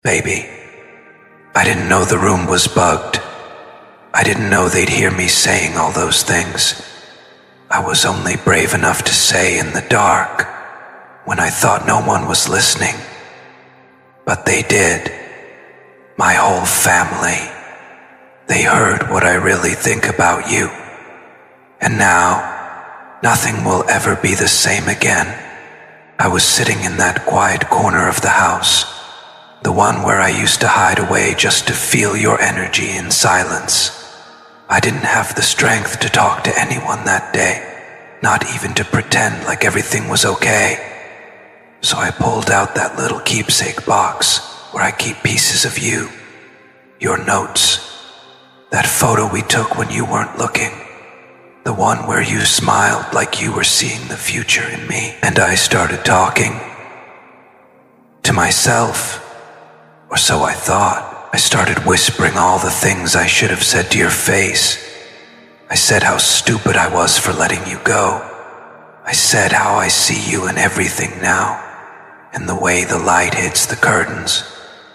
Baby, I didn't know the room was bugged. I didn't know they'd hear me saying all those things. I was only brave enough to say in the dark, when I thought no one was listening. But they did. My whole family. They heard what I really think about you. And now, nothing will ever be the same again. I was sitting in that quiet corner of the house, the one where I used to hide away just to feel your energy in silence. I didn't have the strength to talk to anyone that day, not even to pretend like everything was okay. So I pulled out that little keepsake box where I keep pieces of you, your notes, that photo we took when you weren't looking, the one where you smiled like you were seeing the future in me. And I started talking to myself, or so I thought. I started whispering all the things I should have said to your face. I said how stupid I was for letting you go. I said how I see you in everything now, in the way the light hits the curtains,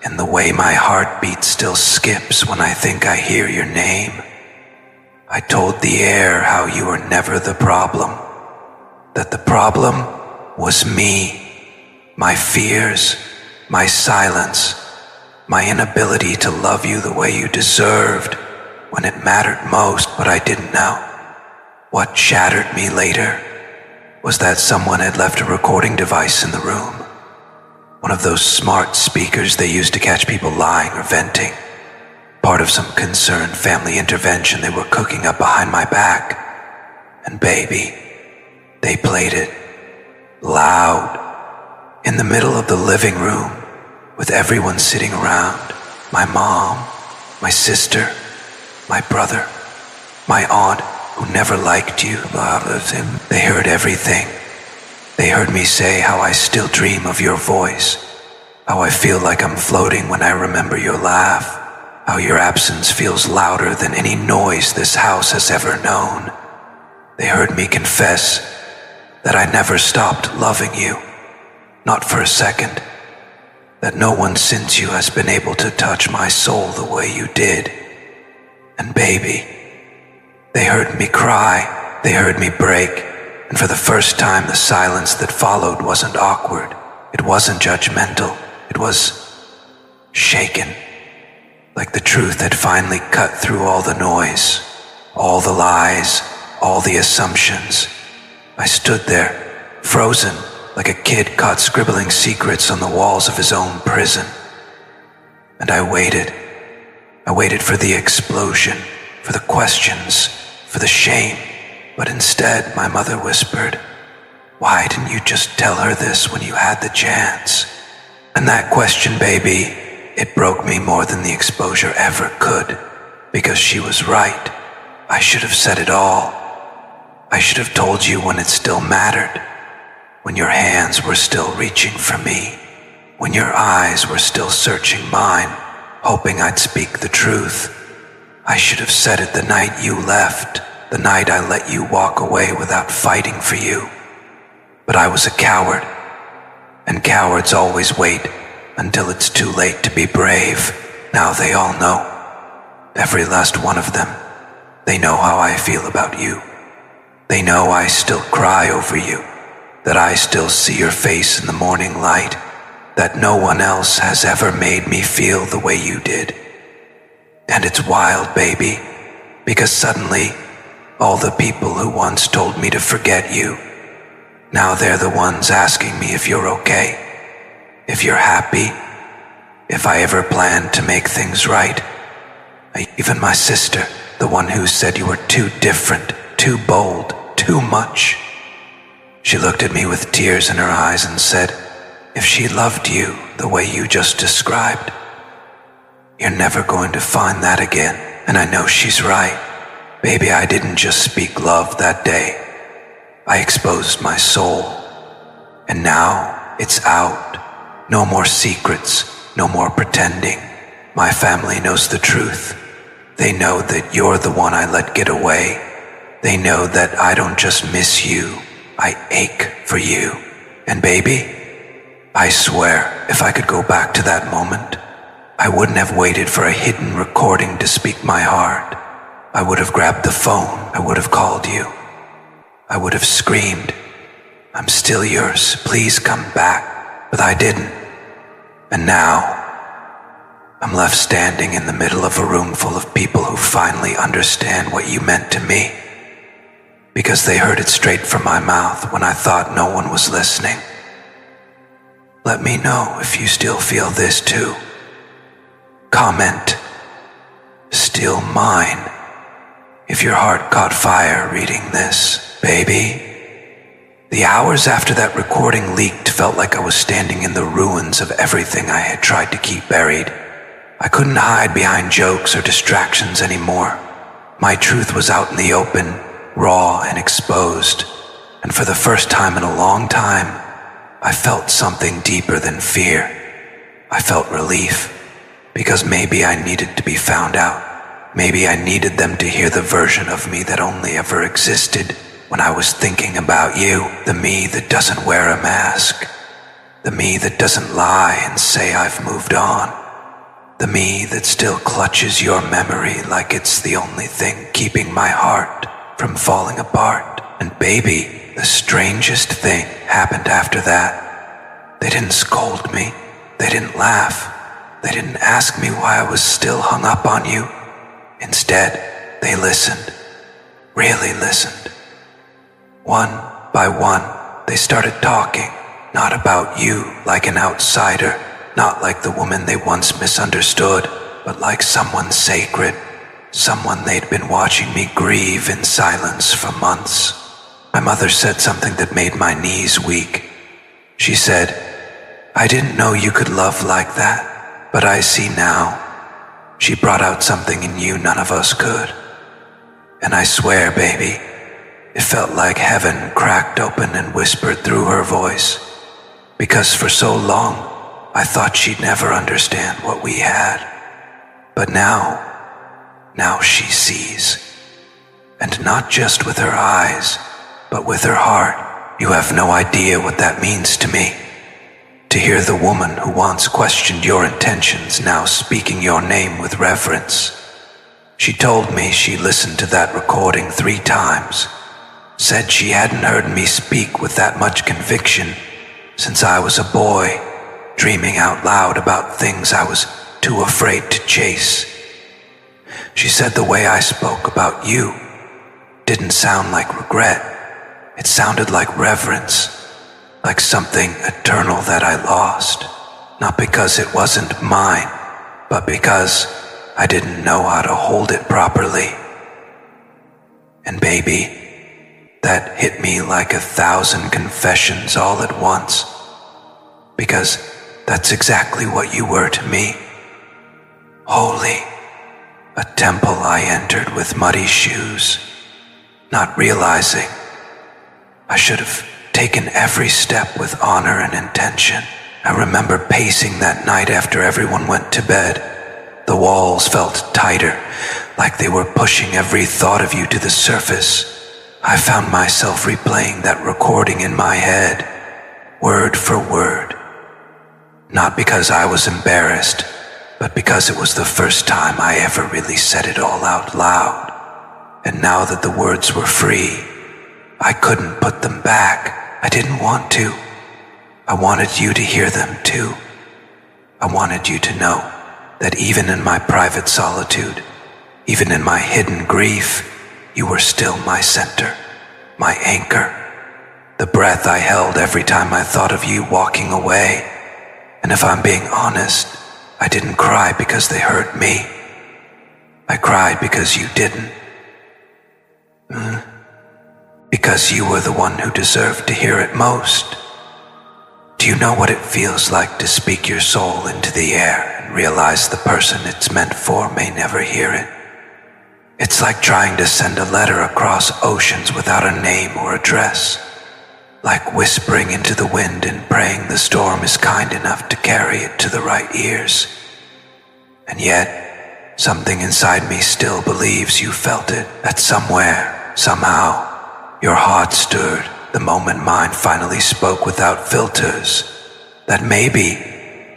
in the way my heartbeat still skips when I think I hear your name. I told the air how you were never the problem, that the problem was me, my fears, my silence, my inability to love you the way you deserved when it mattered most. But I didn't know. What shattered me later was that someone had left a recording device in the room, one of those smart speakers they use to catch people lying or venting, part of some concerned family intervention they were cooking up behind my back. And baby, they played it loud in the middle of the living room, with everyone sitting around, my mom, my sister, my brother, my aunt who never liked you. They heard everything. They heard me say how I still dream of your voice, how I feel like I'm floating when I remember your laugh, how your absence feels louder than any noise this house has ever known. They heard me confess that I never stopped loving you, not for a second, that no one since you has been able to touch my soul the way you did. And baby, they heard me cry, they heard me break, and for the first time the silence that followed wasn't awkward, it wasn't judgmental, it was shaken, like the truth had finally cut through all the noise, all the lies, all the assumptions. I stood there, frozen, like a kid caught scribbling secrets on the walls of his own prison. And I waited for the explosion, for the questions, for the shame. But instead, my mother whispered, "Why didn't you just tell her this when you had the chance?" And that question, baby, it broke me more than the exposure ever could, because she was right. I should have said it all. I should have told you when it still mattered, when your hands were still reaching for me, when your eyes were still searching mine, hoping I'd speak the truth. I should have said it the night you left, the night I let you walk away without fighting for you. But I was a coward, and cowards always wait until it's too late to be brave. Now they all know, every last one of them. They know how I feel about you. They know I still cry over you, that I still see your face in the morning light, that no one else has ever made me feel the way you did. And it's wild, baby, because suddenly, all the people who once told me to forget you, now they're the ones asking me if you're okay, if you're happy, if I ever plan to make things right. Even my sister, the one who said you were too different, too bold, too much. She looked at me with tears in her eyes and said, if she loved you the way you just described, you're never going to find that again. And I know she's right. Baby, I didn't just speak love that day. I exposed my soul. And now it's out. No more secrets, no more pretending. My family knows the truth. They know that you're the one I let get away. They know that I don't just miss you, I ache for you. And baby, I swear, if I could go back to that moment, I wouldn't have waited for a hidden recording to speak my heart. I would have grabbed the phone. I would have called you. I would have screamed, "I'm still yours. Please come back." But I didn't. And now, I'm left standing in the middle of a room full of people who finally understand what you meant to me, because they heard it straight from my mouth when I thought no one was listening. Let me know if you still feel this too. Comment, "Still mine," if your heart caught fire reading this, baby. The hours after that recording leaked felt like I was standing in the ruins of everything I had tried to keep buried. I couldn't hide behind jokes or distractions anymore. My truth was out in the open, raw and exposed, and for the first time in a long time, I felt something deeper than fear. I felt relief, because maybe I needed to be found out. Maybe I needed them to hear the version of me that only ever existed when I was thinking about you, the me that doesn't wear a mask, the me that doesn't lie and say I've moved on, the me that still clutches your memory like it's the only thing keeping my heart from falling apart. And baby, the strangest thing happened after that. They didn't scold me. They didn't laugh. They didn't ask me why I was still hung up on you. Instead, they listened. Really listened. One by one, they started talking, not about you like an outsider, not like the woman they once misunderstood, but like someone sacred, someone they'd been watching me grieve in silence for months. My mother said something that made my knees weak. She said, "I didn't know you could love like that, but I see now." She brought out something in you none of us could. And I swear, baby, it felt like heaven cracked open and whispered through her voice, because for so long, I thought she'd never understand what we had. But now she sees. And not just with her eyes, but with her heart. You have no idea what that means to me. To hear the woman who once questioned your intentions now speaking your name with reverence. She told me she listened to that recording 3 times, said she hadn't heard me speak with that much conviction since I was a boy, dreaming out loud about things I was too afraid to chase. She said the way I spoke about you didn't sound like regret. It sounded like reverence, like something eternal that I lost, not because it wasn't mine, but because I didn't know how to hold it properly. And baby, that hit me like 1,000 confessions all at once, because that's exactly what you were to me. Holy, a temple I entered with muddy shoes, not realizing I should have taken every step with honor and intention. I remember pacing that night after everyone went to bed. The walls felt tighter, like they were pushing every thought of you to the surface. I found myself replaying that recording in my head, word for word. Not because I was embarrassed, but because it was the first time I ever really said it all out loud. And now that the words were free, I couldn't put them back. I didn't want to. I wanted you to hear them too. I wanted you to know that even in my private solitude, even in my hidden grief, you were still my center, my anchor, the breath I held every time I thought of you walking away. And if I'm being honest, I didn't cry because they hurt me. I cried because you didn't. Because you were the one who deserved to hear it most. Do you know what it feels like to speak your soul into the air and realize the person it's meant for may never hear it? It's like trying to send a letter across oceans without a name or address. Like whispering into the wind and praying the storm is kind enough to carry it to the right ears. And yet, something inside me still believes you felt it, that somewhere, somehow, your heart stirred the moment mine finally spoke without filters. That maybe,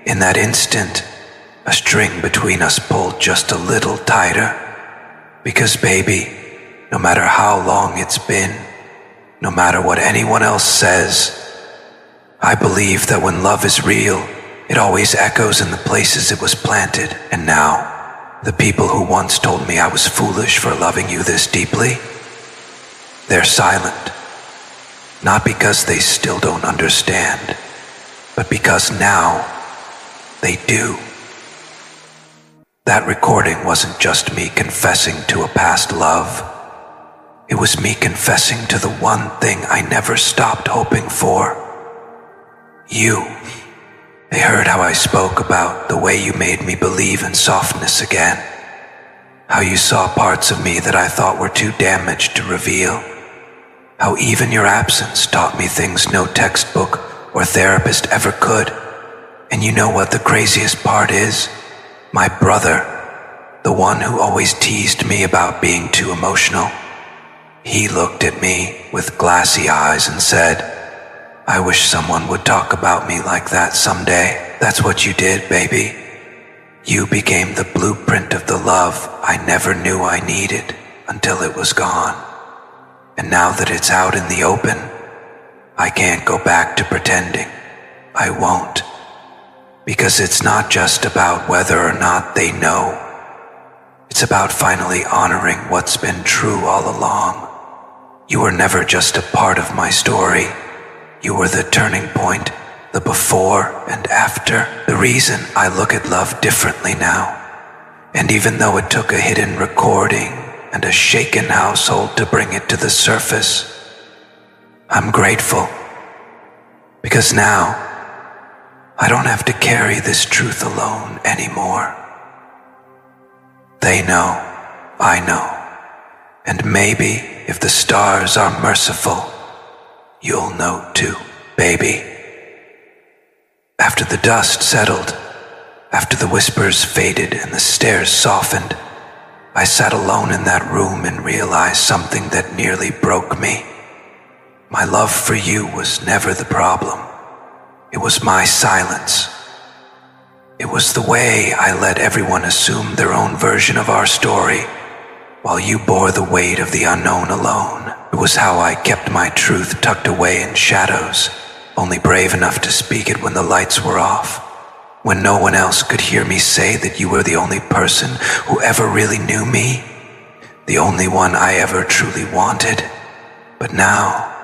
in that instant, a string between us pulled just a little tighter. Because baby, no matter how long it's been, no matter what anyone else says, I believe that when love is real, it always echoes in the places it was planted. And now, the people who once told me I was foolish for loving you this deeply, they're silent. Not because they still don't understand, but because now they do. That recording wasn't just me confessing to a past love. It was me confessing to the one thing I never stopped hoping for. You. They heard how I spoke about the way you made me believe in softness again. How you saw parts of me that I thought were too damaged to reveal. How even your absence taught me things no textbook or therapist ever could. And you know what the craziest part is? My brother, the one who always teased me about being too emotional, he looked at me with glassy eyes and said, I wish someone would talk about me like that someday. That's what you did, baby. You became the blueprint of the love I never knew I needed until it was gone. And now that it's out in the open, I can't go back to pretending. I won't. Because it's not just about whether or not they know. It's about finally honoring what's been true all along. You were never just a part of my story. You were the turning point, the before and after, the reason I look at love differently now. And even though it took a hidden recording and a shaken household to bring it to the surface, I'm grateful. Because now, I don't have to carry this truth alone anymore. They know, I know, and maybe if the stars are merciful, you'll know too, baby. After the dust settled, after the whispers faded and the stares softened, I sat alone in that room and realized something that nearly broke me. My love for you was never the problem. It was my silence. It was the way I let everyone assume their own version of our story, while you bore the weight of the unknown alone. It was how I kept my truth tucked away in shadows, only brave enough to speak it when the lights were off, when no one else could hear me say that you were the only person who ever really knew me, the only one I ever truly wanted. But now,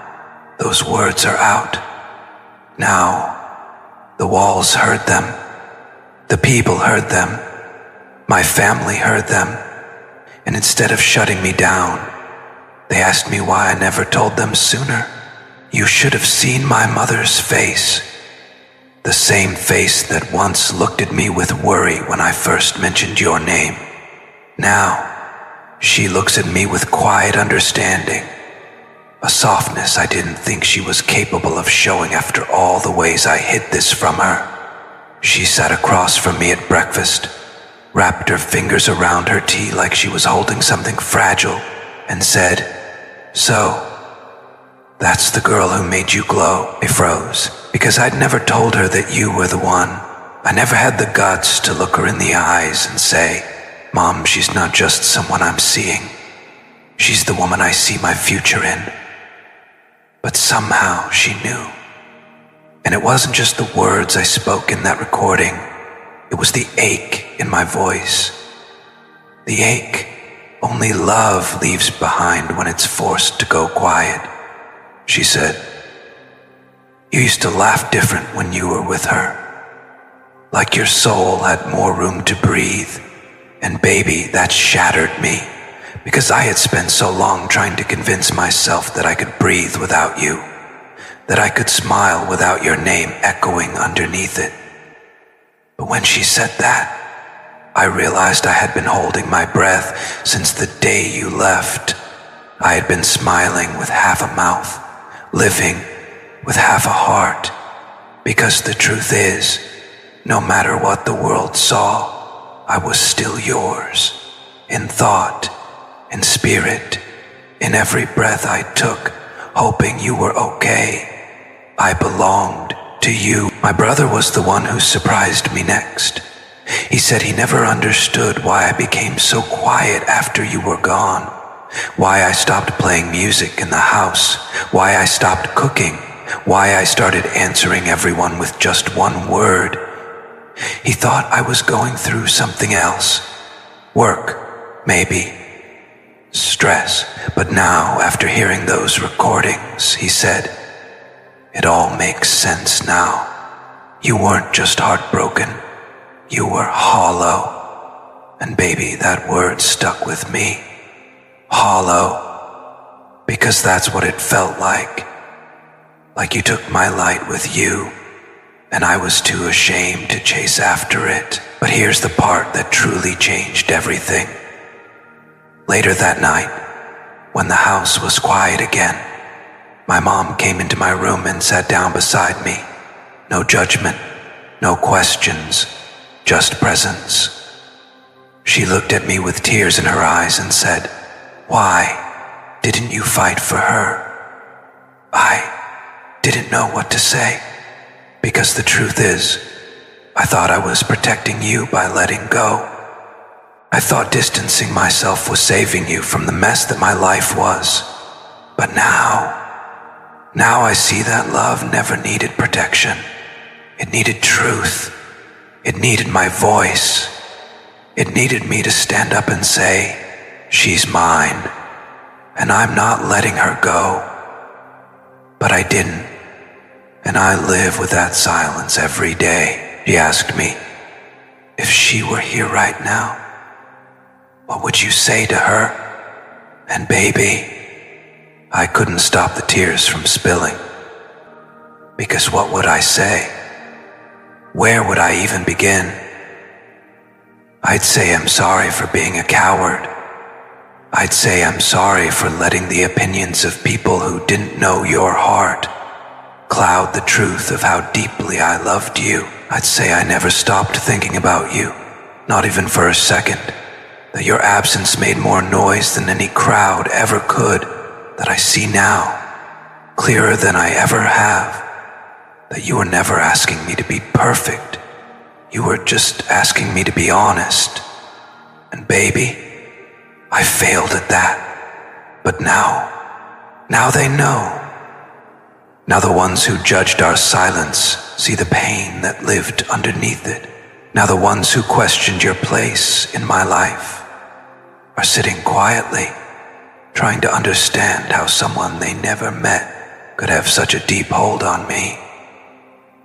those words are out. Now, the walls heard them. The people heard them. My family heard them. And instead of shutting me down, they asked me why I never told them sooner. You should have seen my mother's face. The same face that once looked at me with worry when I first mentioned your name. Now, she looks at me with quiet understanding. A softness I didn't think she was capable of showing after all the ways I hid this from her. She sat across from me at breakfast, wrapped her fingers around her tea like she was holding something fragile, and said, So, that's the girl who made you glow. I froze, because I'd never told her that you were the one. I never had the guts to look her in the eyes and say, Mom, she's not just someone I'm seeing. She's the woman I see my future in. But somehow she knew. And it wasn't just the words I spoke in that recording. It was the ache in my voice. The ache only love leaves behind when it's forced to go quiet. She said, You used to laugh different when you were with her. Like your soul had more room to breathe. And baby, that shattered me. Because I had spent so long trying to convince myself that I could breathe without you, that I could smile without your name echoing underneath it. But when she said that, I realized I had been holding my breath since the day you left. I had been smiling with half a mouth, living with half a heart, because the truth is, no matter what the world saw, I was still yours, in thought, in spirit, in every breath I took, hoping you were okay. I belonged to you. My brother was the one who surprised me next. He said he never understood why I became so quiet after you were gone, why I stopped playing music in the house, why I stopped cooking, why I started answering everyone with just one word. He thought I was going through something else. Work, maybe. Stress. But now, after hearing those recordings, he said, "It all makes sense now. You weren't just heartbroken. You were hollow." And baby, that word stuck with me. Hollow. Because that's what it felt like. Like you took my light with you, and I was too ashamed to chase after it. But here's the part that truly changed everything. Later that night, when the house was quiet again, my mom came into my room and sat down beside me. No judgment, no questions, just presence. She looked at me with tears in her eyes and said, "Why didn't you fight for her?" I didn't know what to say, because the truth is, I thought I was protecting you by letting go. I thought distancing myself was saving you from the mess that my life was. But now I see that love never needed protection. It needed truth. It needed my voice. It needed me to stand up and say, "She's mine, and I'm not letting her go." But I didn't, and I live with that silence every day. She asked me, "If she were here right now, what would you say to her?" And baby, I couldn't stop the tears from spilling. Because what would I say? Where would I even begin? I'd say I'm sorry for being a coward. I'd say I'm sorry for letting the opinions of people who didn't know your heart cloud the truth of how deeply I loved you. I'd say I never stopped thinking about you, not even for a second. That your absence made more noise than any crowd ever could. That I see now, clearer than I ever have. That you were never asking me to be perfect. You were just asking me to be honest. And baby, I failed at that. But now they know. Now the ones who judged our silence see the pain that lived underneath it. Now the ones who questioned your place in my life are sitting quietly, trying to understand how someone they never met could have such a deep hold on me.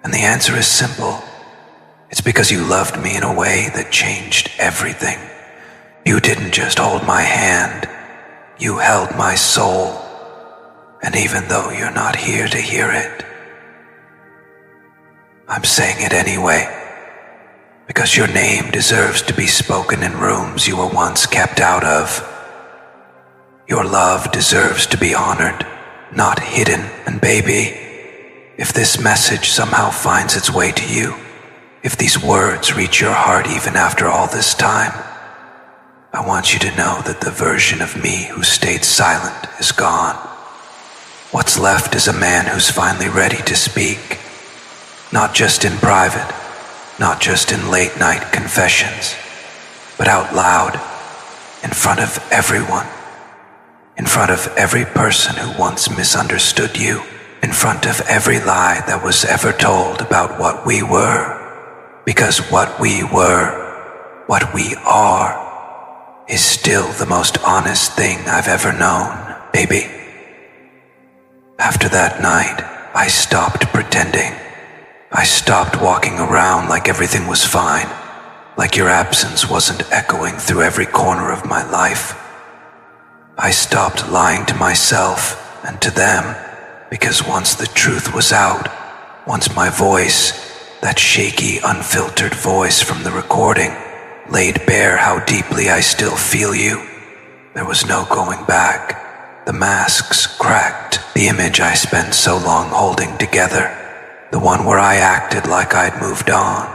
And the answer is simple. It's because you loved me in a way that changed everything. You didn't just hold my hand, you held my soul. And even though you're not here to hear it, I'm saying it anyway, because your name deserves to be spoken in rooms you were once kept out of. Your love deserves to be honored, not hidden. And baby, if this message somehow finds its way to you, if these words reach your heart even after all this time, I want you to know that the version of me who stayed silent is gone. What's left is a man who's finally ready to speak, not just in private, not just in late-night confessions, but out loud, in front of everyone, in front of every person who once misunderstood you, in front of every lie that was ever told about what we were. Because what we were, what we are, is still the most honest thing I've ever known, baby. After that night, I stopped pretending. I stopped walking around like everything was fine, like your absence wasn't echoing through every corner of my life. I stopped lying to myself and to them, because once the truth was out, once my voice, that shaky, unfiltered voice from the recording, laid bare how deeply I still feel you, there was no going back. The masks cracked. The image I spent so long holding together, the one where I acted like I'd moved on,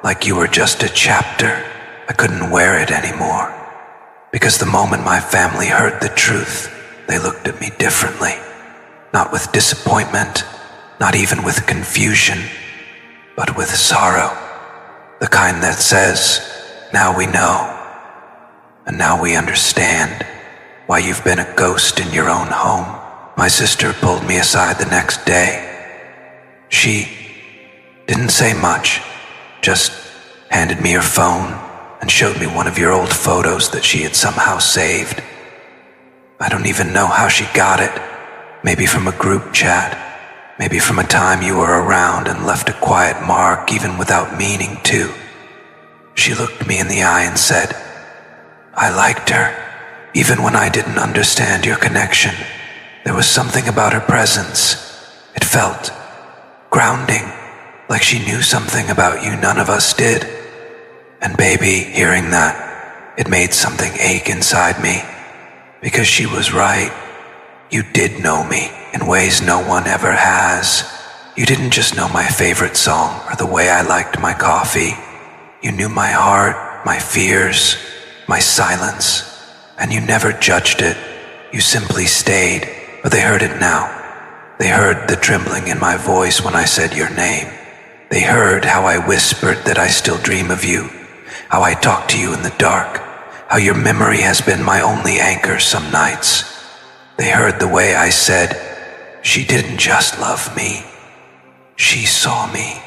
like you were just a chapter, I couldn't wear it anymore. Because the moment my family heard the truth, they looked at me differently. Not with disappointment, not even with confusion, but with sorrow. The kind that says, now we know, and now we understand why you've been a ghost in your own home. My sister pulled me aside the next day. She didn't say much, just handed me her phone and showed me one of your old photos that she had somehow saved. I don't even know how she got it. Maybe from a group chat. Maybe from a time you were around and left a quiet mark even without meaning to. She looked me in the eye and said, I liked her. Even when I didn't understand your connection, there was something about her presence. It felt grounding, like she knew something about you none of us did. And baby, hearing that, it made something ache inside me. Because she was right. You did know me in ways no one ever has. You didn't just know my favorite song or the way I liked my coffee. You knew my heart, my fears, my silence, and you never judged it. You simply stayed, but they heard it now. They heard the trembling in my voice when I said your name. They heard how I whispered that I still dream of you, how I talk to you in the dark, how your memory has been my only anchor some nights. They heard the way I said, she didn't just love me, she saw me.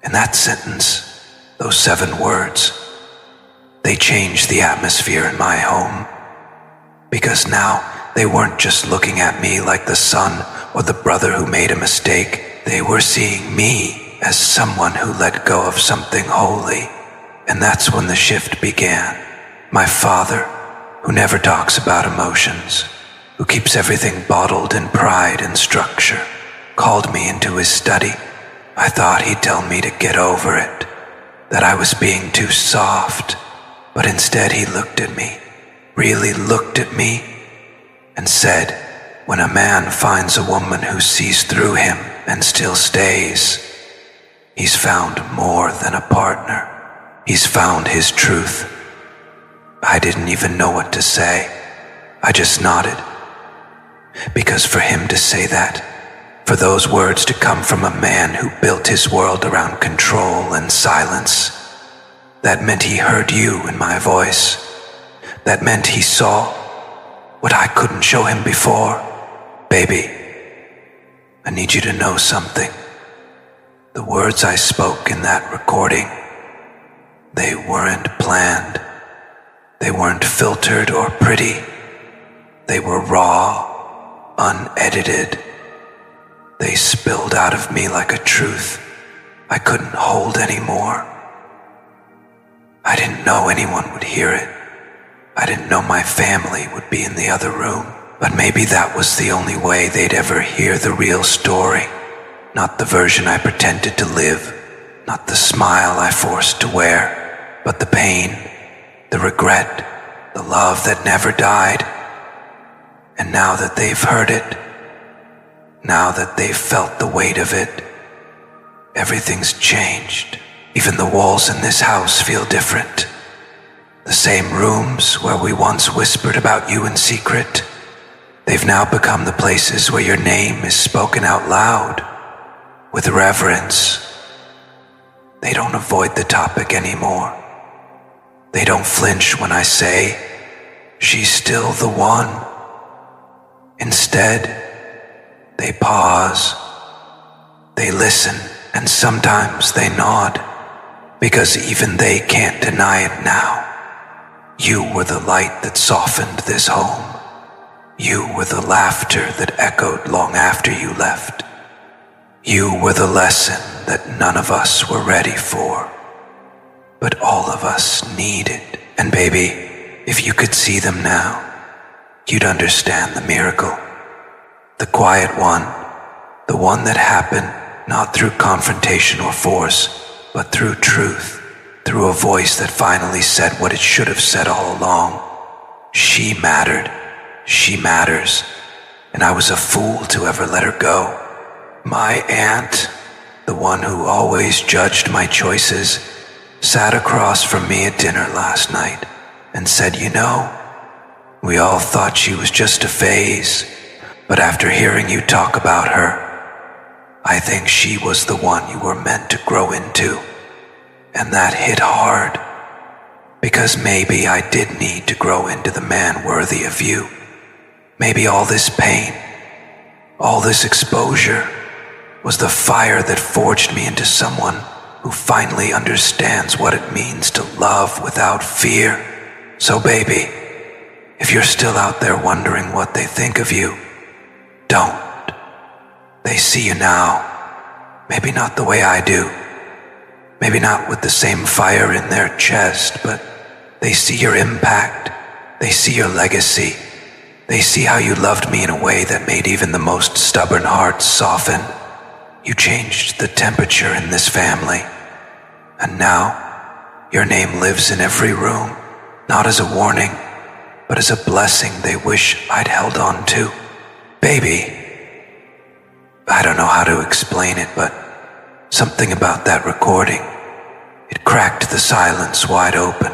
And that sentence, those 7 words, they changed the atmosphere in my home. Because now they weren't just looking at me like the son or the brother who made a mistake. They were seeing me as someone who let go of something holy. And that's when the shift began. My father, who never talks about emotions, who keeps everything bottled in pride and structure, called me into his study. I thought he'd tell me to get over it, that I was being too soft, but instead he looked at me, really looked at me, and said, when a man finds a woman who sees through him and still stays, he's found more than a partner. He's found his truth. I didn't even know what to say. I just nodded. Because for him to say that, for those words to come from a man who built his world around control and silence, that meant he heard you in my voice. That meant he saw what I couldn't show him before. Baby, I need you to know something. The words I spoke in that recording, they weren't planned. They weren't filtered or pretty. They were raw, unedited. They spilled out of me like a truth I couldn't hold anymore. I didn't know anyone would hear it. I didn't know my family would be in the other room. But maybe that was the only way they'd ever hear the real story. Not the version I pretended to live. Not the smile I forced to wear. But the pain, the regret, the love that never died. And now that they've heard it, now that they've felt the weight of it, everything's changed. Even the walls in this house feel different. The same rooms where we once whispered about you in secret, they've now become the places where your name is spoken out loud, with reverence. They don't avoid the topic anymore. They don't flinch when I say, she's still the one. Instead, they pause, they listen, and sometimes they nod, because even they can't deny it now. You were the light that softened this home. You were the laughter that echoed long after you left. You were the lesson that none of us were ready for, but all of us needed. And baby, if you could see them now, you'd understand the miracle. The quiet one, the one that happened not through confrontation or force, but through truth, through a voice that finally said what it should have said all along. She mattered. She matters. And I was a fool to ever let her go. My aunt, the one who always judged my choices, sat across from me at dinner last night and said, you know, we all thought she was just a phase, but after hearing you talk about her, I think she was the one you were meant to grow into. and that hit hard. Because maybe I did need to grow into the man worthy of you. Maybe all this pain, all this exposure, was the fire that forged me into someone who finally understands what it means to love without fear. So baby, if you're still out there wondering what they think of you, don't. They see you now. Maybe not the way I do. Maybe not with the same fire in their chest, but they see your impact. They see your legacy. They see how you loved me in a way that made even the most stubborn hearts soften. You changed the temperature in this family. And now, your name lives in every room, not as a warning, but as a blessing they wish I'd held on to. Baby, I don't know how to explain it, but something about that recording, it cracked the silence wide open.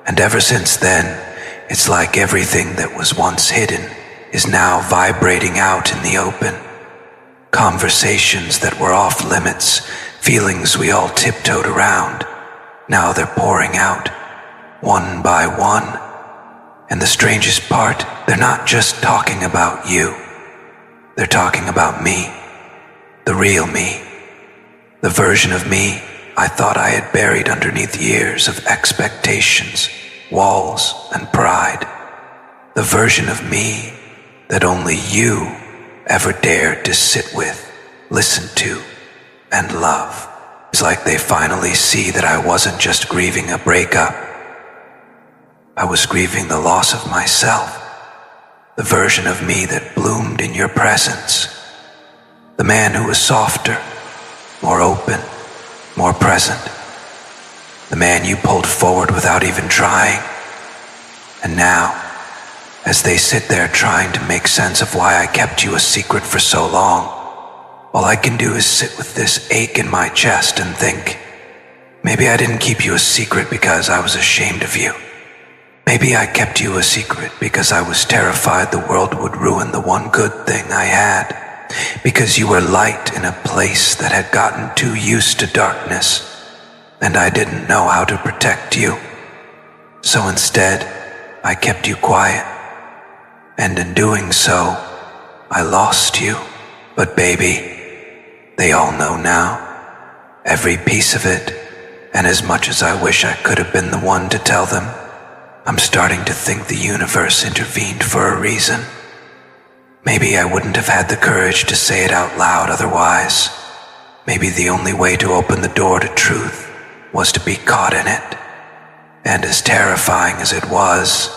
And ever since then, it's like everything that was once hidden is now vibrating out in the open. Conversations that were off limits, feelings we all tiptoed around, now they're pouring out, one by one. And the strangest part, they're not just talking about you. They're talking about me, the real me, the version of me I thought I had buried underneath years of expectations, walls, and pride. The version of me that only you ever dared to sit with, listen to, and love. It's like they finally see that I wasn't just grieving a breakup. I was grieving the loss of myself, the version of me that bloomed in your presence, the man who was softer, more open, more present, the man you pulled forward without even trying. And now, as they sit there trying to make sense of why I kept you a secret for so long, all I can do is sit with this ache in my chest and think, maybe I didn't keep you a secret because I was ashamed of you. Maybe I kept you a secret because I was terrified the world would ruin the one good thing I had, because you were light in a place that had gotten too used to darkness, and I didn't know how to protect you. So instead, I kept you quiet, and in doing so, I lost you. But baby, they all know now, every piece of it, and as much as I wish I could have been the one to tell them, I'm starting to think the universe intervened for a reason. Maybe I wouldn't have had the courage to say it out loud otherwise. Maybe the only way to open the door to truth was to be caught in it. And as terrifying as it was,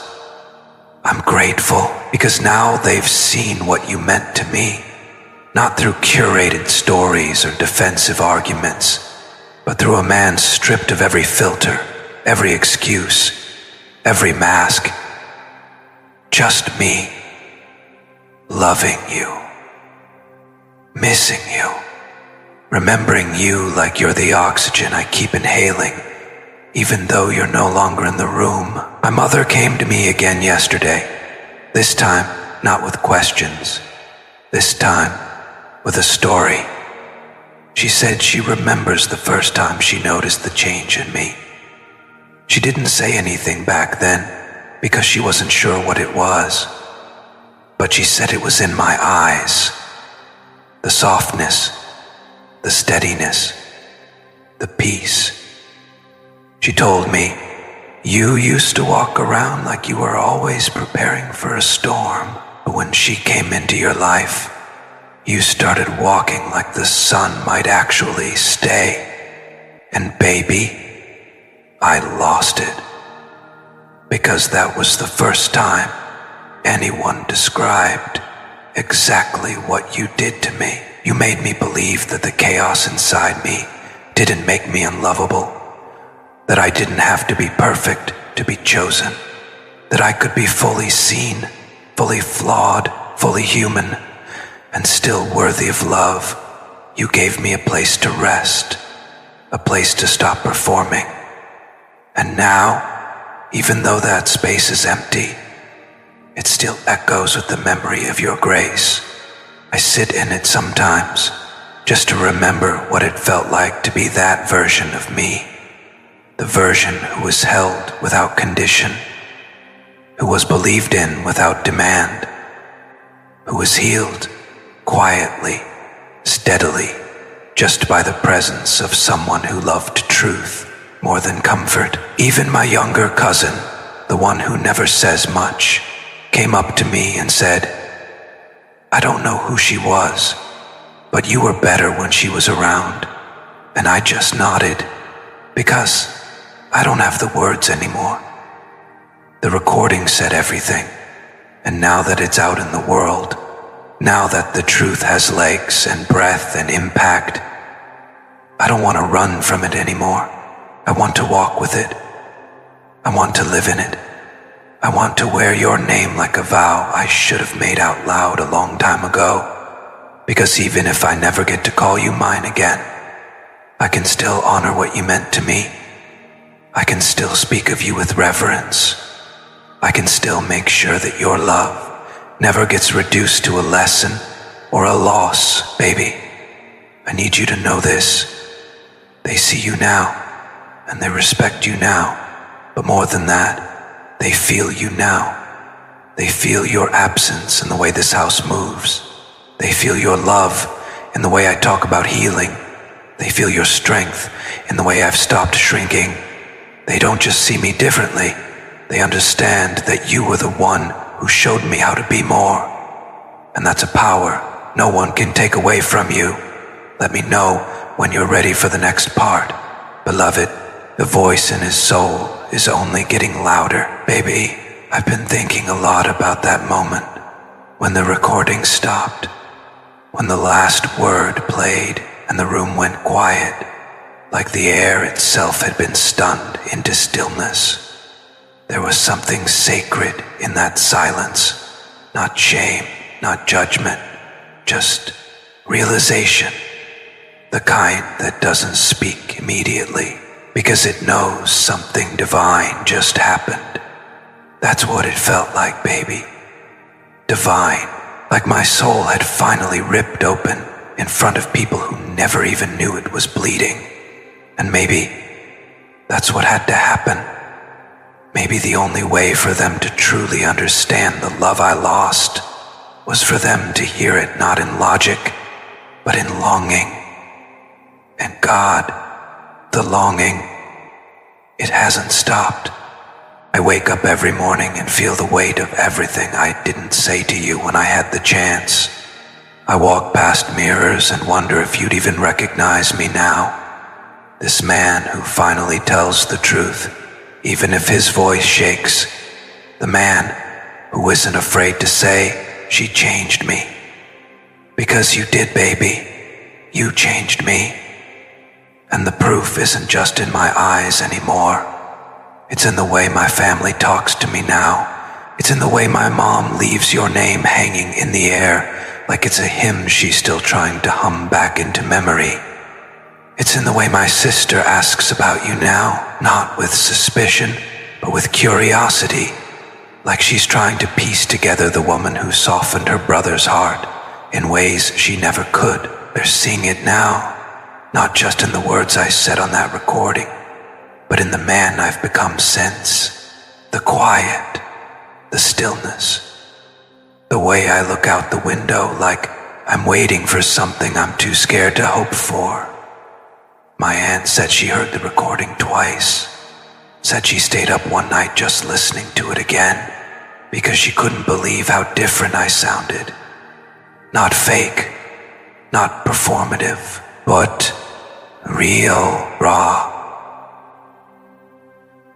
I'm grateful because now they've seen what you meant to me, not through curated stories or defensive arguments, but through a man stripped of every filter, every excuse, every mask. Just me, loving you, missing you, remembering you like you're the oxygen I keep inhaling, even though you're no longer in the room. My mother came to me again yesterday, this time not with questions, this time with a story. She said she remembers the first time she noticed the change in me. She didn't say anything back then because she wasn't sure what it was, but she said it was in my eyes, the softness, the steadiness, the peace. She told me, you used to walk around like you were always preparing for a storm, but when she came into your life, you started walking like the sun might actually stay. And baby, I lost it. Because that was the first time anyone described exactly what you did to me. You made me believe that the chaos inside me didn't make me unlovable, that I didn't have to be perfect to be chosen, that I could be fully seen, fully flawed, fully human, and still worthy of love. You gave me a place to rest, a place to stop performing. And now, even though that space is empty, it still echoes with the memory of your grace. I sit in it sometimes, just to remember what it felt like to be that version of me, the version who was held without condition, who was believed in without demand, who was healed quietly, steadily, just by the presence of someone who loved truth more than comfort. Even my younger cousin, the one who never says much, came up to me and said, "I don't know who she was, but you were better when she was around." And I just nodded, because I don't have the words anymore. The recording said everything, and now that it's out in the world, now that the truth has legs and breath and impact, I don't want to run from it anymore. I want to walk with it. I want to live in it. I want to wear your name like a vow I should have made out loud a long time ago. Because even if I never get to call you mine again, I can still honor what you meant to me. I can still speak of you with reverence. I can still make sure that your love never gets reduced to a lesson or a loss, baby. I need you to know this. They see you now, and they respect you now. But more than that, they feel you now. They feel your absence in the way this house moves. They feel your love in the way I talk about healing. They feel your strength in the way I've stopped shrinking. They don't just see me differently. They understand that you were the one who showed me how to be more. And that's a power no one can take away from you. Let me know when you're ready for the next part. Beloved, the voice in his soul is only getting louder. Baby, I've been thinking a lot about that moment when the recording stopped, when the last word played and the room went quiet, like the air itself had been stunned into stillness. There was something sacred in that silence, not shame, not judgment, just realization, the kind that doesn't speak immediately because it knows something divine just happened. That's what it felt like, baby. Divine, like my soul had finally ripped open in front of people who never even knew it was bleeding. And maybe that's what had to happen. Maybe the only way for them to truly understand the love I lost was for them to hear it not in logic, but in longing. And God, the longing, it hasn't stopped. I wake up every morning and feel the weight of everything I didn't say to you when I had the chance. I walk past mirrors and wonder if you'd even recognize me now. This man who finally tells the truth, even if his voice shakes. The man who isn't afraid to say, she changed me. Because you did, baby. You changed me. And the proof isn't just in my eyes anymore. It's in the way my family talks to me now. It's in the way my mom leaves your name hanging in the air like it's a hymn she's still trying to hum back into memory. It's in the way my sister asks about you now, not with suspicion, but with curiosity, like she's trying to piece together the woman who softened her brother's heart in ways she never could. They're seeing it now, not just in the words I said on that recording, but in the man I've become since. The quiet, the stillness, the way I look out the window like I'm waiting for something I'm too scared to hope for. My aunt said she heard the recording twice, said she stayed up one night just listening to it again because she couldn't believe how different I sounded. Not fake, not performative, but real, raw.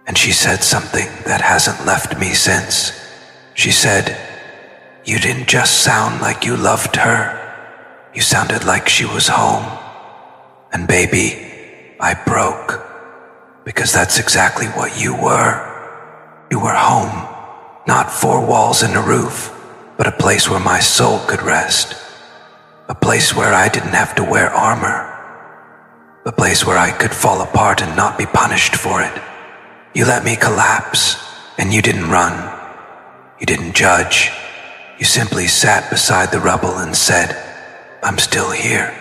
And she said something that hasn't left me since. She said, "You didn't just sound like you loved her. You sounded like she was home." And baby, I broke, because that's exactly what you were. You were home, not four walls and a roof, but a place where my soul could rest. A place where I didn't have to wear armor. A place where I could fall apart and not be punished for it. You let me collapse, and you didn't run. You didn't judge. You simply sat beside the rubble and said, "I'm still here."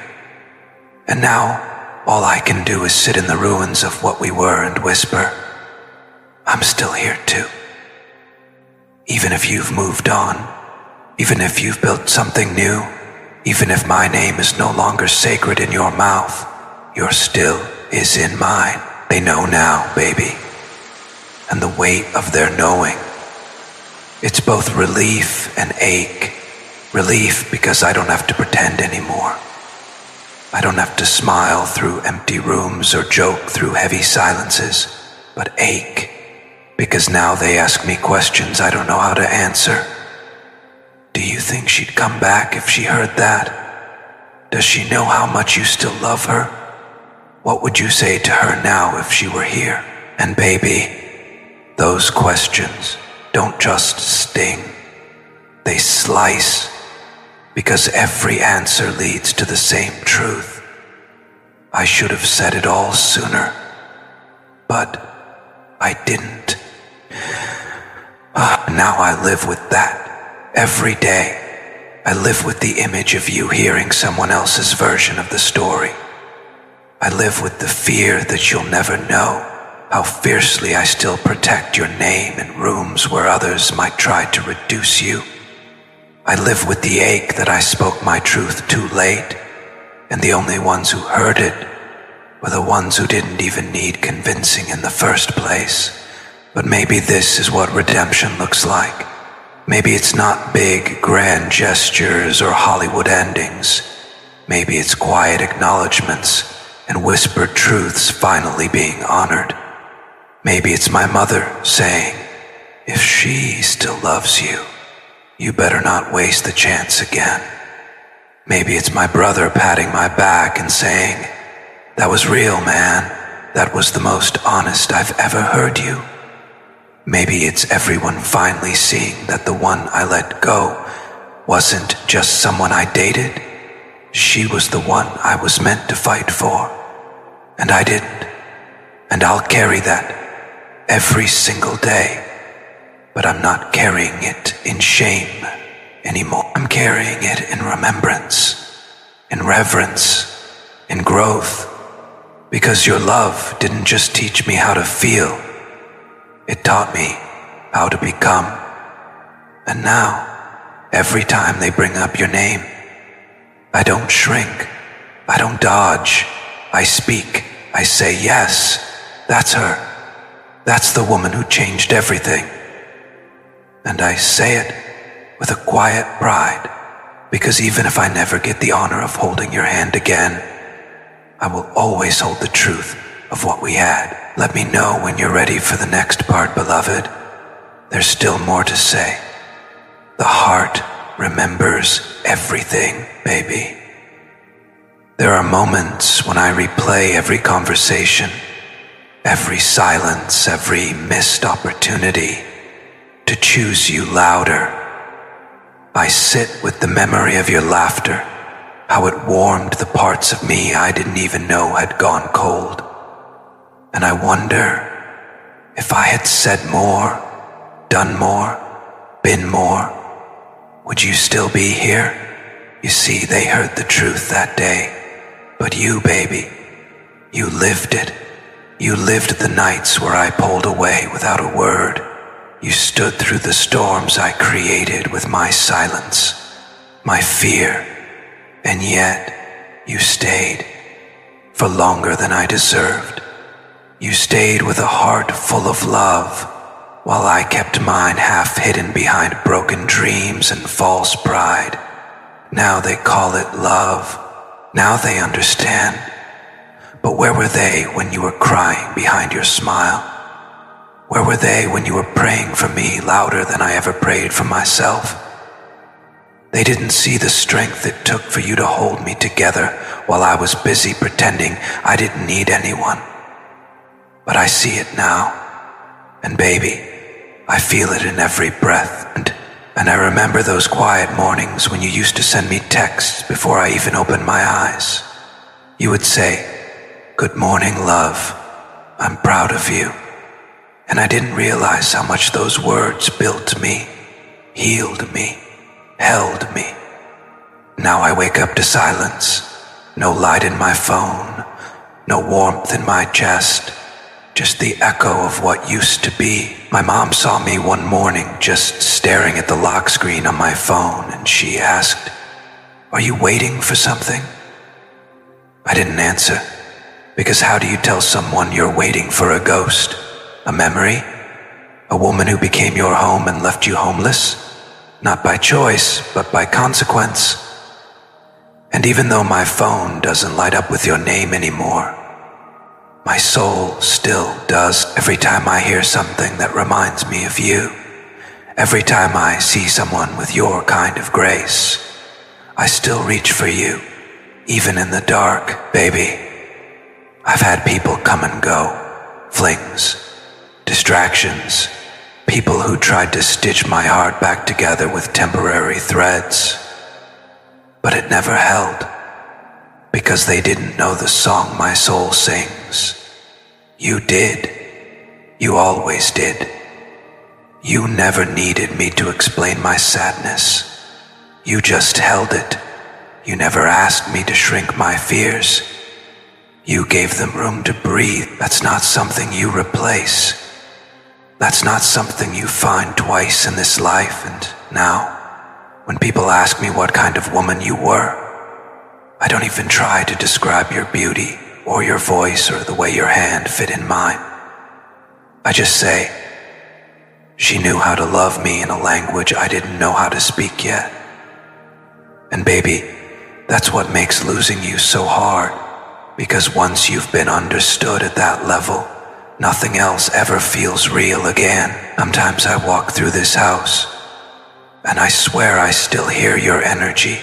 And now, all I can do is sit in the ruins of what we were and whisper, I'm still here too. Even if you've moved on, even if you've built something new, even if my name is no longer sacred in your mouth, your still is in mine. They know now, baby. And the weight of their knowing, it's both relief and ache. Relief because I don't have to pretend anymore. I don't have to smile through empty rooms or joke through heavy silences, but ache because now they ask me questions I don't know how to answer. Do you think she'd come back if she heard that? Does she know how much you still love her? What would you say to her now if she were here? And baby, those questions don't just sting. They slice, because every answer leads to the same truth. I should have said it all sooner, but I didn't. Now I live with that every day. I live with the image of you hearing someone else's version of the story. I live with the fear that you'll never know how fiercely I still protect your name in rooms where others might try to reduce you. I live with the ache that I spoke my truth too late, and the only ones who heard it were the ones who didn't even need convincing in the first place. But maybe this is what redemption looks like. Maybe it's not big, grand gestures or Hollywood endings. Maybe it's quiet acknowledgments and whispered truths finally being honored. Maybe it's my mother saying, if she still loves you, you better not waste the chance again. Maybe it's my brother patting my back and saying, that was real, man. That was the most honest I've ever heard you. Maybe it's everyone finally seeing that the one I let go wasn't just someone I dated. She was the one I was meant to fight for. And I didn't. And I'll carry that every single day. But I'm not carrying it in shame anymore. I'm carrying it in remembrance, in reverence, in growth. Because your love didn't just teach me how to feel. It taught me how to become. And now, every time they bring up your name, I don't shrink. I don't dodge. I speak. I say, yes, that's her. That's the woman who changed everything. And I say it with a quiet pride, because even if I never get the honor of holding your hand again, I will always hold the truth of what we had. Let me know when you're ready for the next part, beloved. There's still more to say. The heart remembers everything, baby. There are moments when I replay every conversation, every silence, every missed opportunity to choose you louder. I sit with the memory of your laughter, how it warmed the parts of me I didn't even know had gone cold. And I wonder if I had said more, done more, been more, would you still be here? You see, they heard the truth that day. But you, baby, you lived it. You lived the nights where I pulled away without a word. You stood through the storms I created with my silence, my fear, and yet you stayed for longer than I deserved. You stayed with a heart full of love, while I kept mine half hidden behind broken dreams and false pride. Now they call it love. Now they understand. But where were they when you were crying behind your smile? Where were they when you were praying for me louder than I ever prayed for myself? They didn't see the strength it took for you to hold me together while I was busy pretending I didn't need anyone. But I see it now. And baby, I feel it in every breath. And I remember those quiet mornings when you used to send me texts before I even opened my eyes. You would say, "Good morning, love. I'm proud of you." And I didn't realize how much those words built me, healed me, held me. Now I wake up to silence, no light in my phone, no warmth in my chest, just the echo of what used to be. My mom saw me one morning just staring at the lock screen on my phone, and she asked, "Are you waiting for something?" I didn't answer, because how do you tell someone you're waiting for a ghost, a memory, a woman who became your home and left you homeless? Not by choice, but by consequence. And even though my phone doesn't light up with your name anymore, my soul still does every time I hear something that reminds me of you. Every time I see someone with your kind of grace, I still reach for you, even in the dark, baby. I've had people come and go, flings, distractions, people who tried to stitch my heart back together with temporary threads. But it never held, because they didn't know the song my soul sings. You did. You always did. You never needed me to explain my sadness. You just held it. You never asked me to shrink my fears. You gave them room to breathe. That's not something you replace. That's not something you find twice in this life. And now, when people ask me what kind of woman you were, I don't even try to describe your beauty or your voice or the way your hand fit in mine. I just say, she knew how to love me in a language I didn't know how to speak yet. And baby, that's what makes losing you so hard, because once you've been understood at that level, nothing else ever feels real again. Sometimes I walk through this house, and I swear I still hear your energy.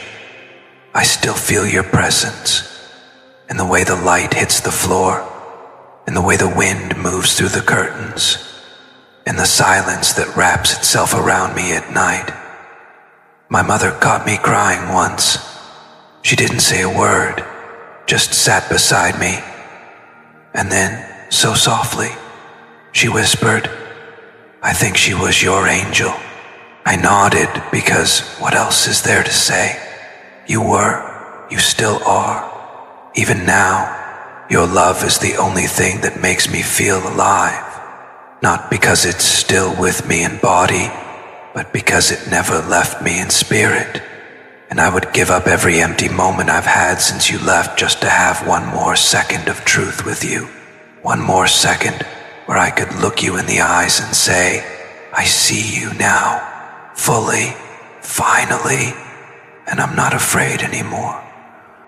I still feel your presence, in the way the light hits the floor, in the way the wind moves through the curtains, in the silence that wraps itself around me at night. My mother caught me crying once. She didn't say a word, just sat beside me. And then, so softly, she whispered, "I think she was your angel." I nodded, because what else is there to say? You were, you still are. Even now, your love is the only thing that makes me feel alive. Not because it's still with me in body, but because it never left me in spirit. And I would give up every empty moment I've had since you left just to have one more second of truth with you. One more second where I could look you in the eyes and say, I see you now, fully, finally, and I'm not afraid anymore.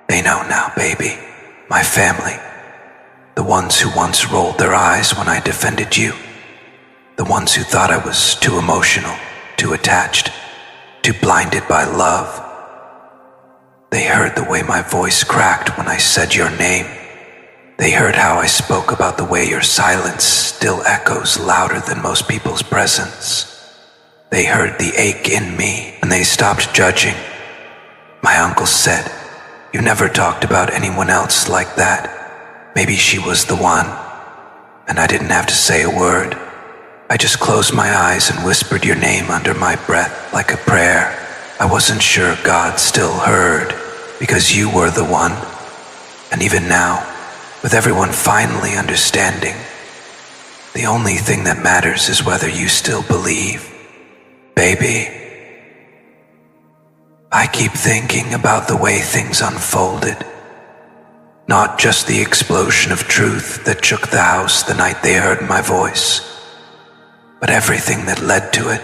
They know now, baby, my family, the ones who once rolled their eyes when I defended you, the ones who thought I was too emotional, too attached, too blinded by love. They heard the way my voice cracked when I said your name. They heard how I spoke about the way your silence still echoes louder than most people's presence. They heard the ache in me, and they stopped judging. My uncle said, "You never talked about anyone else like that. Maybe she was the one." And I didn't have to say a word. I just closed my eyes and whispered your name under my breath like a prayer. I wasn't sure God still heard, because you were the one. And even now, with everyone finally understanding, the only thing that matters is whether you still believe. Baby, I keep thinking about the way things unfolded. Not just the explosion of truth that shook the house the night they heard my voice, but everything that led to it.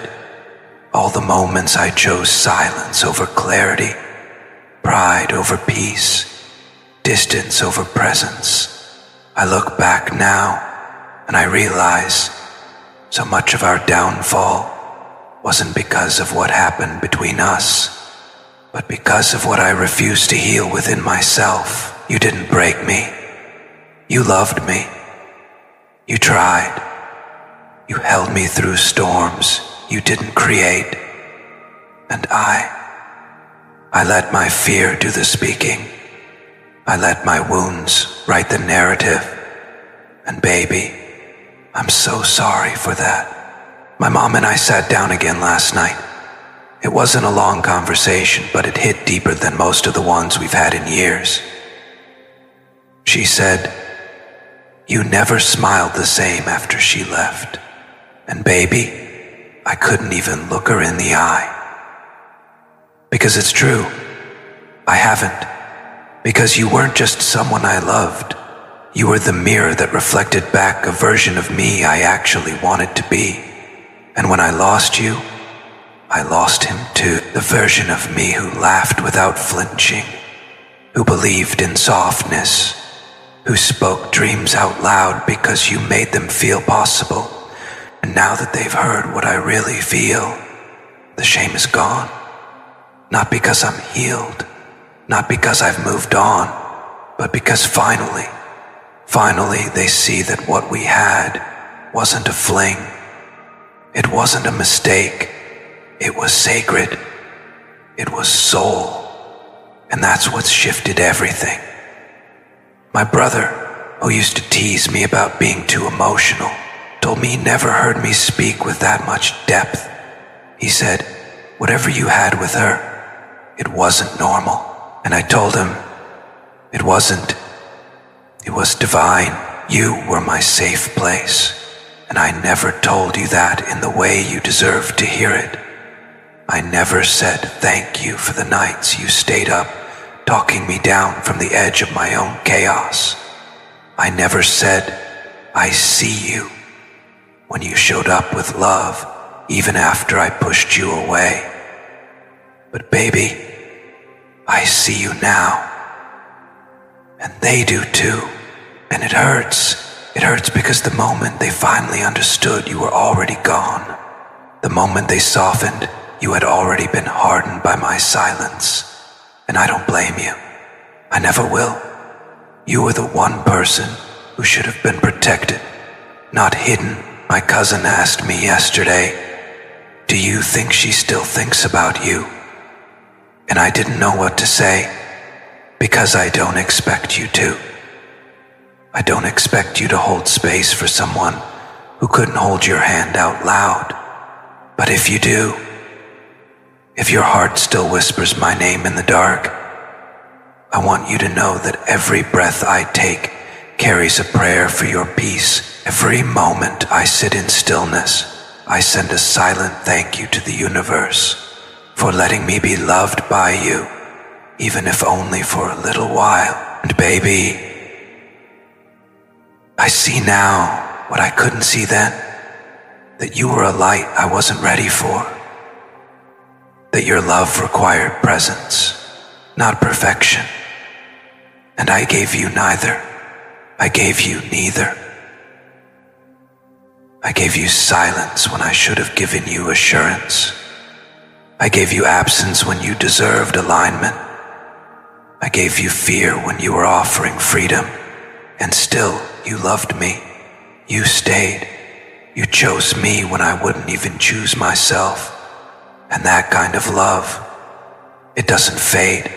All the moments I chose silence over clarity, pride over peace, distance over presence. I look back now, and I realize so much of our downfall wasn't because of what happened between us, but because of what I refused to heal within myself. You didn't break me. You loved me. You tried. You held me through storms you didn't create. And I let my fear do the speaking. I let my wounds write the narrative. And baby, I'm so sorry for that. My mom and I sat down again last night. It wasn't a long conversation, but it hit deeper than most of the ones we've had in years. She said, You never smiled the same after she left. And baby, I couldn't even look her in the eye. Because it's true, I haven't. Because you weren't just someone I loved. You were the mirror that reflected back a version of me I actually wanted to be. And when I lost you, I lost him too. The version of me who laughed without flinching, who believed in softness, who spoke dreams out loud because you made them feel possible. And now that they've heard what I really feel, the shame is gone. Not because I'm healed, not because I've moved on, but because finally they see that what we had wasn't a fling. It wasn't a mistake. It was sacred. It was soul. And that's what's shifted everything. My brother, who used to tease me about being too emotional, told me he never heard me speak with that much depth. He said, whatever you had with her, it wasn't normal. And I told him, it wasn't. It was divine. You were my safe place. And I never told you that in the way you deserved to hear it. I never said thank you for the nights you stayed up, talking me down from the edge of my own chaos. I never said, I see you, when you showed up with love, even after I pushed you away. But baby, I see you now. And they do too. And it hurts. It hurts because the moment they finally understood, you were already gone. The moment they softened, you had already been hardened by my silence. And I don't blame you. I never will. You were the one person who should have been protected, not hidden. My cousin asked me yesterday, do you think she still thinks about you? And I didn't know what to say, because I don't expect you to. I don't expect you to hold space for someone who couldn't hold your hand out loud. But if you do, if your heart still whispers my name in the dark, I want you to know that every breath I take carries a prayer for your peace. Every moment I sit in stillness, I send a silent thank you to the universe for letting me be loved by you, even if only for a little while. And baby, I see now what I couldn't see then, that you were a light I wasn't ready for, that your love required presence, not perfection, and I gave you neither. I gave you neither. I gave you silence when I should have given you assurance. I gave you absence when you deserved alignment. I gave you fear when you were offering freedom, and still you loved me. You stayed. You chose me when I wouldn't even choose myself. And that kind of love, it doesn't fade.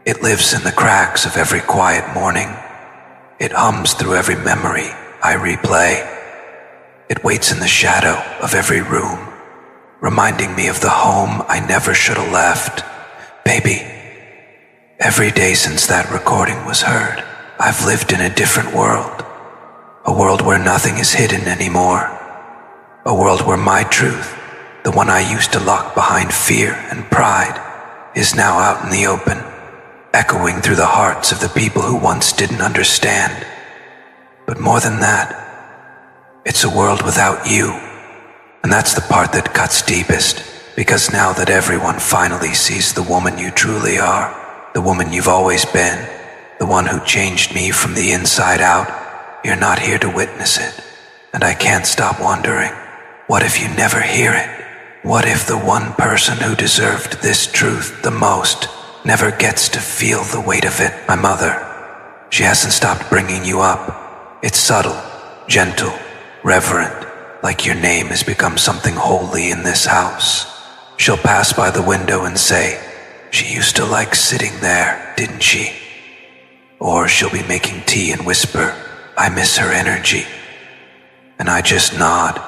It lives in the cracks of every quiet morning. It hums through every memory I replay. It waits in the shadow of every room, reminding me of the home I never should have left. Baby, every day since that recording was heard, I've lived in a different world. A world where nothing is hidden anymore. A world where my truth, the one I used to lock behind fear and pride, is now out in the open, echoing through the hearts of the people who once didn't understand. But more than that, it's a world without you. And that's the part that cuts deepest, because now that everyone finally sees the woman you truly are, the woman you've always been, the one who changed me from the inside out, you're not here to witness it. And I can't stop wondering, what if you never hear it? What if the one person who deserved this truth the most never gets to feel the weight of it? My mother, she hasn't stopped bringing you up. It's subtle, gentle, reverent, like your name has become something holy in this house. She'll pass by the window and say, she used to like sitting there, didn't she? Or she'll be making tea and whisper, I miss her energy. And I just nod,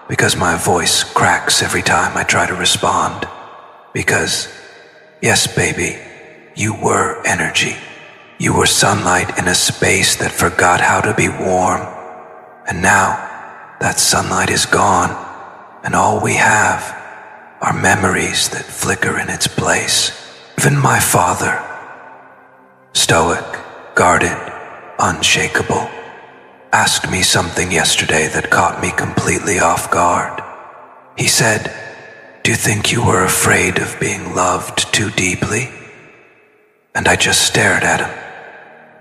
because my voice cracks every time I try to respond. Because, yes, baby, you were energy. You were sunlight in a space that forgot how to be warm. And now, that sunlight is gone, and all we have are memories that flicker in its place. Even my father, stoic, guarded, unshakable, asked me something yesterday that caught me completely off guard. He said, "Do you think you were afraid of being loved too deeply?" And I just stared at him,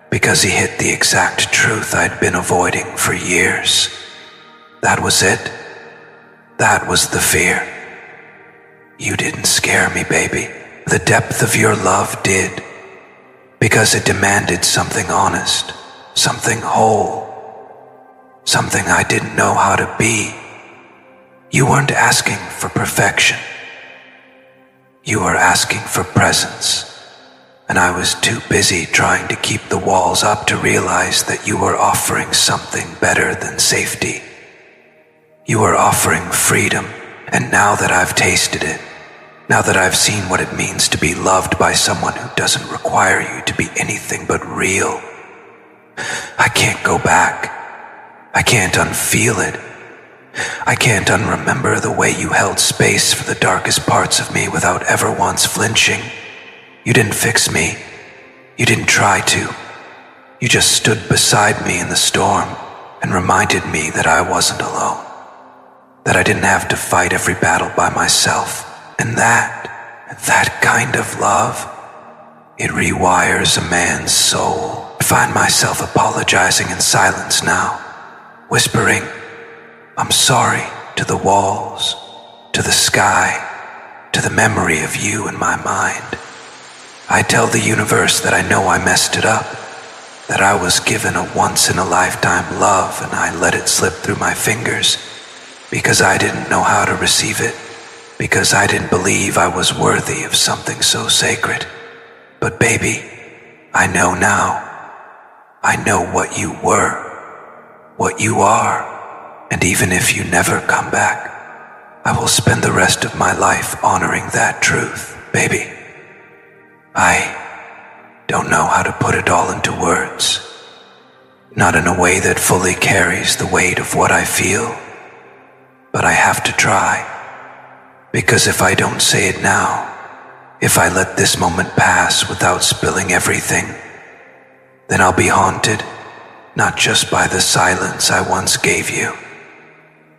because he hit the exact truth I'd been avoiding for years. That was it. That was the fear. You didn't scare me, baby. The depth of your love did, because it demanded something honest, something whole, something I didn't know how to be. You weren't asking for perfection. You were asking for presence. And I was too busy trying to keep the walls up to realize that you were offering something better than safety. You were offering freedom, and now that I've tasted it, now that I've seen what it means to be loved by someone who doesn't require you to be anything but real, I can't go back. I can't unfeel it. I can't unremember the way you held space for the darkest parts of me without ever once flinching. You didn't fix me. You didn't try to. You just stood beside me in the storm and reminded me that I wasn't alone, that I didn't have to fight every battle by myself. And that kind of love, it rewires a man's soul. I find myself apologizing in silence now, whispering, "I'm sorry," to the walls, to the sky, to the memory of you in my mind. I tell the universe that I know I messed it up, that I was given a once-in-a-lifetime love and I let it slip through my fingers because I didn't know how to receive it, because I didn't believe I was worthy of something so sacred. But baby, I know now. I know what you were, what you are, and even if you never come back, I will spend the rest of my life honoring that truth, baby. I don't know how to put it all into words, not in a way that fully carries the weight of what I feel, but I have to try, because if I don't say it now, if I let this moment pass without spilling everything, then I'll be haunted, not just by the silence I once gave you,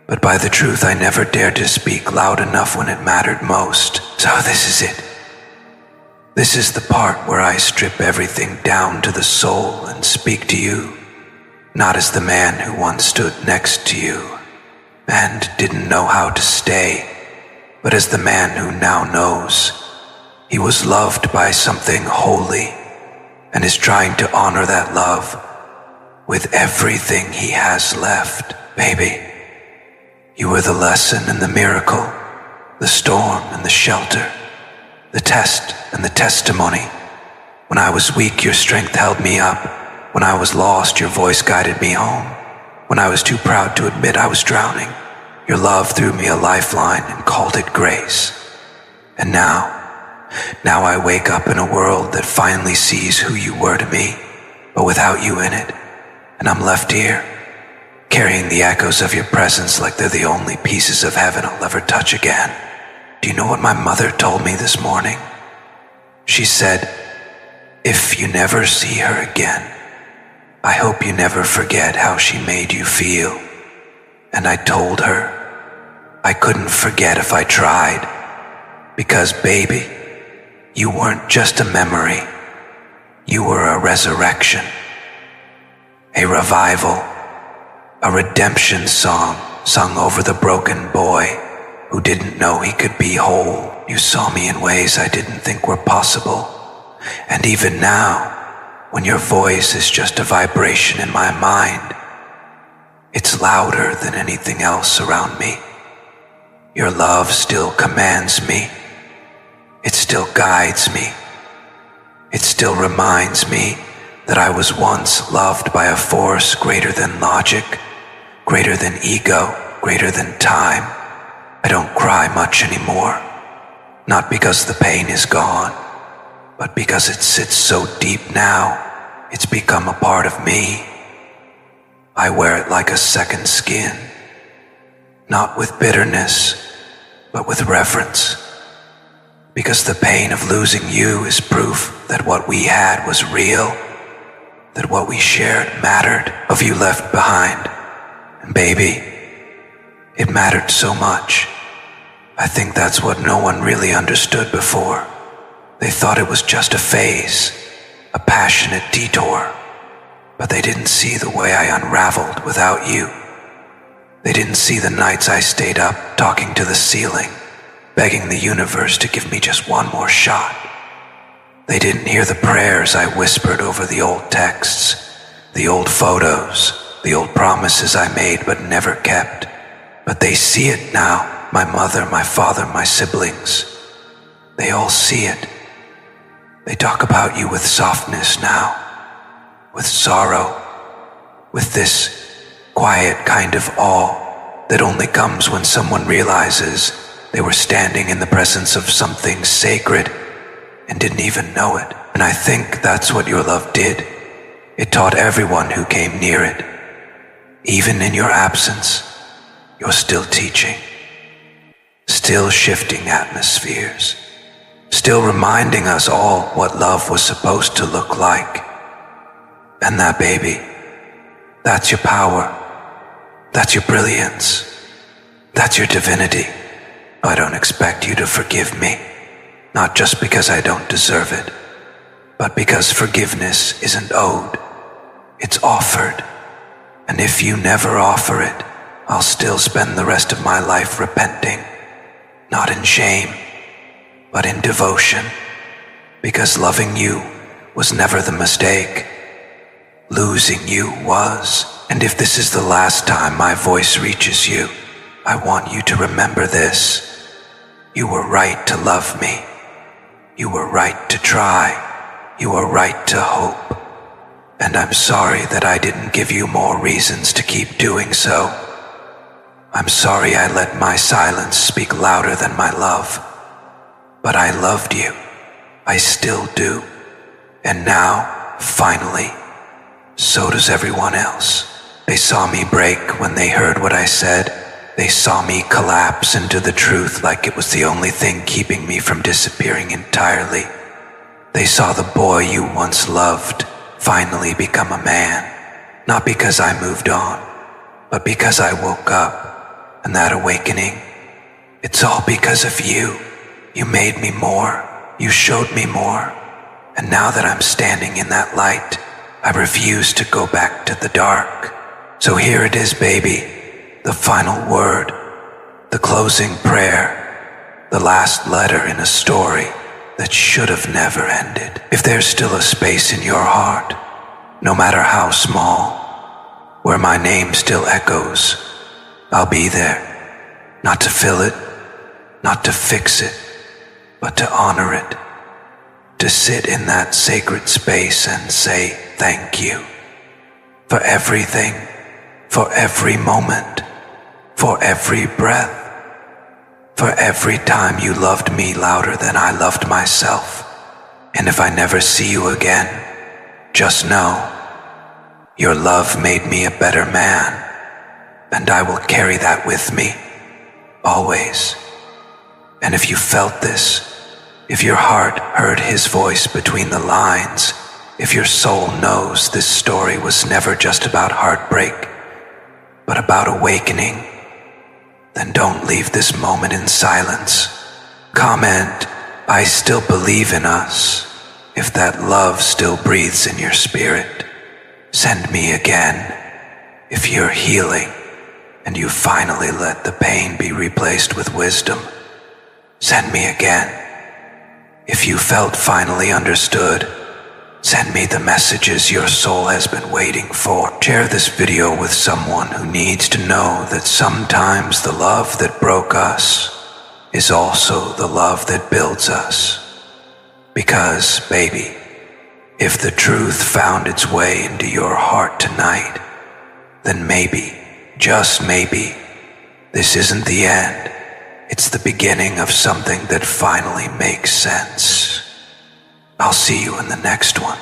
but by the truth I never dared to speak loud enough when it mattered most. So this is it. This is the part where I strip everything down to the soul and speak to you, not as the man who once stood next to you and didn't know how to stay, but as the man who now knows he was loved by something holy and is trying to honor that love with everything he has left. Baby, you were the lesson and the miracle, the storm and the shelter, the test and the testimony. When I was weak, your strength held me up. When I was lost, your voice guided me home. When I was too proud to admit I was drowning, your love threw me a lifeline and called it grace. And now I wake up in a world that finally sees who you were to me, but without you in it. And I'm left here, carrying the echoes of your presence like they're the only pieces of heaven I'll ever touch again. Do you know what my mother told me this morning? She said, "If you never see her again, I hope you never forget how she made you feel." And I told her I couldn't forget if I tried, because baby, you weren't just a memory. You were a resurrection, a revival, a redemption song sung over the broken boy who didn't know he could be whole. You saw me in ways I didn't think were possible. And even now, when your voice is just a vibration in my mind, it's louder than anything else around me. Your love still commands me. It still guides me. It still reminds me that I was once loved by a force greater than logic, greater than ego, greater than time. I don't cry much anymore, not because the pain is gone, but because it sits so deep now It's become a part of me. I wear it like a second skin, not with bitterness, but with reverence. Because the pain of losing you is proof that what we had was real, that what we shared mattered, of you left behind. And baby, it mattered so much. I think that's what no one really understood before. They thought it was just a phase, a passionate detour, but they didn't see the way I unraveled without you. They didn't see the nights I stayed up talking to the ceiling, begging the universe to give me just one more shot. They didn't hear the prayers I whispered over the old texts, the old photos, the old promises I made but never kept. But they see it now, my mother, my father, my siblings. They all see it. They talk about you with softness now, with sorrow, with this quiet kind of awe that only comes when someone realizes they were standing in the presence of something sacred and didn't even know it. And I think that's what your love did. It taught everyone who came near it. Even in your absence, you're still teaching, still shifting atmospheres, still reminding us all what love was supposed to look like. And that, baby, that's your power, that's your brilliance, that's your divinity. I don't expect you to forgive me, not just because I don't deserve it, but because forgiveness isn't owed, it's offered. And if you never offer it, I'll still spend the rest of my life repenting, not in shame, but in devotion, because loving you was never the mistake. Losing you was. And if this is the last time my voice reaches you, I want you to remember this. You were right to love me. You were right to try. You were right to hope. And I'm sorry that I didn't give you more reasons to keep doing so. I'm sorry I let my silence speak louder than my love. But I loved you. I still do. And now, finally, so does everyone else. They saw me break when they heard what I said. They saw me collapse into the truth like it was the only thing keeping me from disappearing entirely. They saw the boy you once loved finally become a man, not because I moved on, but because I woke up. And that awakening, it's all because of you. You made me more. You showed me more. And now that I'm standing in that light, I refuse to go back to the dark. So here it is, baby, the final word, the closing prayer, the last letter in a story that should have never ended. If there's still a space in your heart, no matter how small, where my name still echoes, I'll be there, not to fill it, not to fix it, but to honor it, to sit in that sacred space and say thank you for everything, for every moment, for every breath, for every time you loved me louder than I loved myself. And if I never see you again, just know your love made me a better man, and I will carry that with me, always. And if you felt this, if your heart heard his voice between the lines, if your soul knows this story was never just about heartbreak, but about awakening, then don't leave this moment in silence. Comment, I still believe in us, if that love still breathes in your spirit. Send me again, if you're healing, and you finally let the pain be replaced with wisdom. Send me again, if you felt finally understood. Send me the messages your soul has been waiting for. Share this video with someone who needs to know that sometimes the love that broke us is also the love that builds us. Because, baby, if the truth found its way into your heart tonight, then maybe, just maybe, this isn't the end. It's the beginning of something that finally makes sense. I'll see you in the next one.